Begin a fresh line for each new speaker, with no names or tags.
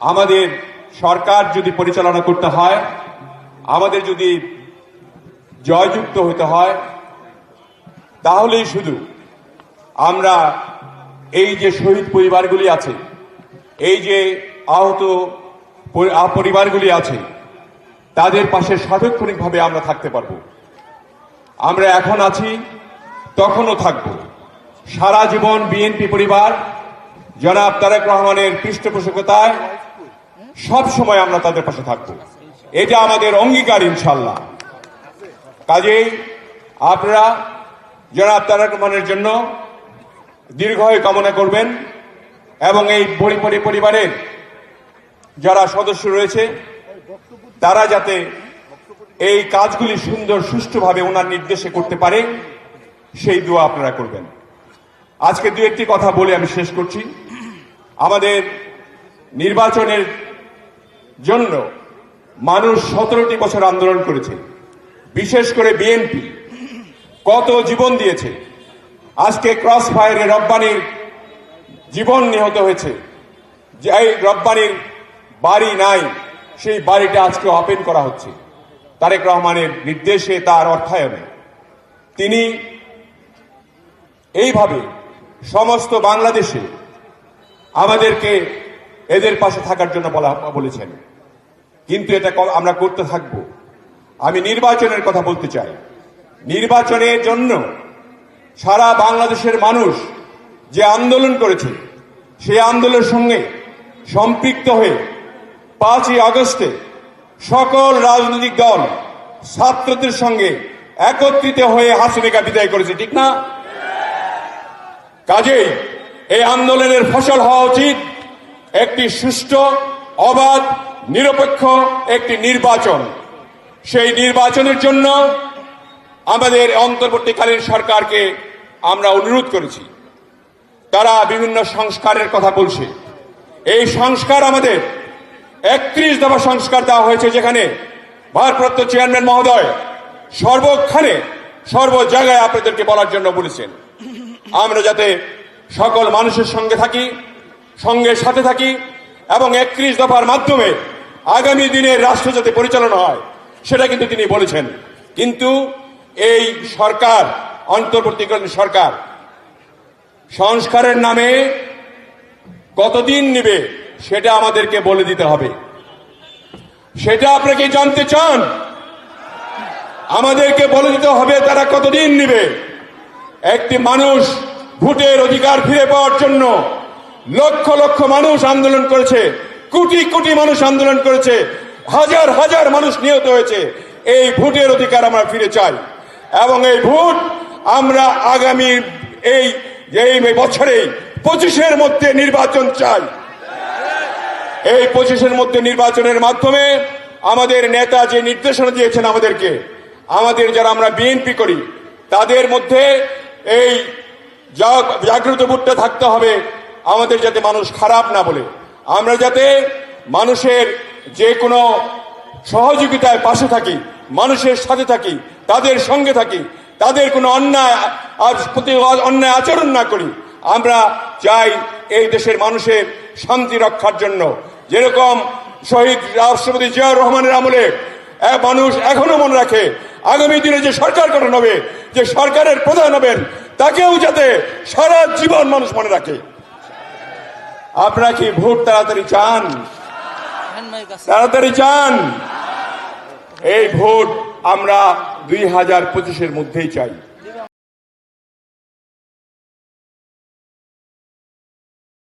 আমাদের সরকার যদি পরিচালনা করতে হয়, আমাদের যদি জয়যুক্ত হতে হয়, তাহলেই শুধু আমরা এই যে শহীদ পরিবারগুলি আছে, এই যে আহত পরিবারগুলি আছে, তাদের পাশে সার্বক্ষণিকভাবে আমরা থাকতে পারব। আমরা এখন আছি, তখনও থাকব। সারা জীবন বিএনপি পরিবার জনাব তারেক রহমানের পৃষ্ঠপোষকতায় সব সময় আমরা তাদের পাশে থাকব। এটা আমাদের অঙ্গীকার ইনশাল্লাহ। কাজেই আপনারা জনাব তারেক রহমানের জন্য দীর্ঘায়ু কামনা করবেন এবং এই পরিবারের যারা সদস্য রয়েছে তারা যাতে এই কাজগুলি সুন্দর সুষ্ঠুভাবে ওনার নির্দেশে করতে পারে, সেই দোয়া আপনারা করবেন। আজকে দু একটি কথা বলে আমি শেষ করছি। আমাদের নির্বাচনের জন্য মানুষ 17টি বছর আন্দোলন করেছে, বিশেষ করে বিএনপি কত জীবন দিয়েছে। আজকে ক্রস ফায়ারে রব্বানীর জীবন নিহত হয়েছে, যে এই রব্বানীর বাড়ি নাই, সেই বাড়িটা আজকে ওপেন করা হচ্ছে তারেক রহমানের নির্দেশে, তার অর্থায়নে। তিনি এইভাবে সমস্ত বাংলাদেশে আমাদেরকে এদের পাশে থাকার জন্য বলেছেন, কিন্তু এটা আমরা করতে থাকব। আমি নির্বাচনের কথা বলতে চাই। নির্বাচনের জন্য সারা বাংলাদেশের মানুষ যে আন্দোলন করেছে, সেই আন্দোলনের সঙ্গে সম্পৃক্ত হয়ে 5ই আগস্টে সকল রাজনৈতিক দল ছাত্রদের সঙ্গে একত্রিত হয়ে হাসিনাকে বিদায় করেছে, ঠিক না? কাজেই এই আন্দোলনের ফসল হওয়া উচিত একটি সুষ্ঠু, অবাধ, নিরপেক্ষ একটি নির্বাচন। সেই নির্বাচনের জন্য আমাদের অন্তর্বর্তীকালীন সরকারকে আমরা অনুরোধ করেছি। তারা বিভিন্ন সংস্কারের কথা বলছে। এই সংস্কার আমাদের 31 দফা সংস্কার দেওয়া হয়েছে, যেখানে ভারপ্রাপ্ত চেয়ারম্যান মহোদয় সর্বক্ষণে সর্ব জায়গায় আপনাদেরকে বলার জন্য বলেছেন আমরা যাতে সকল মানুষের সঙ্গে থাকি, সঙ্গে সাথে থাকি এবং 31 দফার মাধ্যমে আগামী দিনের রাষ্ট্র যাতে পরিচালনা হয়, সেটা কিন্তু তিনি বলেছেন। কিন্তু এই সরকার, অন্তর্বর্তীকালীন সরকার, সংস্কারের নামে কতদিন নেবে সেটা আমাদেরকে বলে দিতে হবে। সেটা আপনাকে জানতে চান? আমাদেরকে বলে দিতে হবে তারা কতদিন নেবে। একটি মানুষ ভোটের অধিকার ফিরে পাওয়ার জন্য লক্ষ লক্ষ মানুষ আন্দোলন করেছে, কোটি কোটি মানুষ আন্দোলন করেছে, হাজার হাজার মানুষ নিহত হয়েছে। এই ভোটের অধিকার আমরা ফিরে চাই এবং এই ভোট আমরা আগামী এই বছরে 25-এর মধ্যে নির্বাচন চাই। এই 25-এর মধ্যে নির্বাচনের মাধ্যমে আমাদের নেতা যে নির্দেশনা দিয়েছেন আমাদেরকে, আমাদের যারা আমরা বিএনপি করি তাদের মধ্যে এই জাগ্রত ভোটটা থাকতে হবে আমাদের, যাতে মানুষ খারাপ না বলে, আমরা যাতে মানুষের যে কোনো সহযোগিতায় পাশে থাকি, মানুষের সাথে থাকি, তাদের সঙ্গে থাকি, তাদের কোনো অন্যায় আচরণ না করি। আমরা চাই এই দেশের মানুষের শান্তি রক্ষার জন্য, যেরকম শহীদ রাষ্ট্রপতি জিয়াউর রহমানের আমলে মানুষ এখনো মনে রাখে, আগামী দিনে যে সরকার গঠন হবে, যে সরকারের প্রধান হবেন, তাকেও যাতে সারা জীবন মানুষ মনে রাখে। আপনারা কি ভোট তাড়াতাড়ি চান? তাড়াতাড়ি চান? এই ভোট আমরা 2025-এর মধ্যেই চাই।